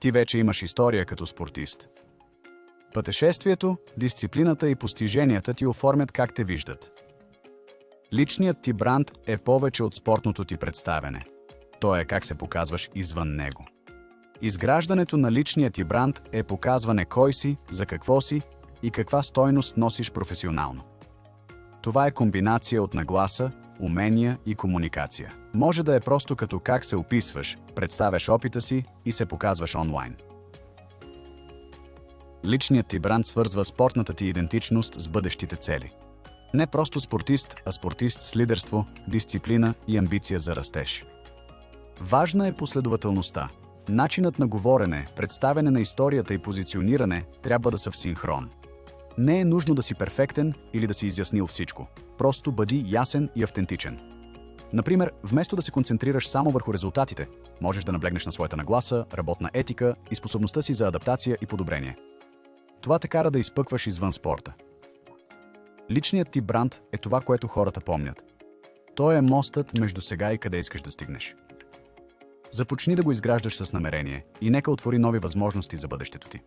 Ти вече имаш история като спортист. Пътешествието, дисциплината и постиженията ти оформят как те виждат. Личният ти бранд е повече от спортното ти представяне. То е как се показваш извън него. Изграждането на личния ти бранд е показване кой си, за какво си и каква стойност носиш професионално. Това е комбинация от нагласа, умения и комуникация. Може да е просто като как се описваш, представяш опита си и се показваш онлайн. Личният ти бранд свързва спортната ти идентичност с бъдещите цели. Не просто спортист, а спортист с лидерство, дисциплина и амбиция за растеж. Важна е последователността. Начинът на говорене, представяне на историята и позициониране трябва да са в синхрон. Не е нужно да си перфектен или да си изяснил всичко. Просто бъди ясен и автентичен. Например, вместо да се концентрираш само върху резултатите, можеш да наблегнеш на своята нагласа, работна етика и способността си за адаптация и подобрение. Това те кара да изпъкваш извън спорта. Личният ти бранд е това, което хората помнят. Той е мостът между сега и къде искаш да стигнеш. Започни да го изграждаш с намерение и нека отвори нови възможности за бъдещето ти.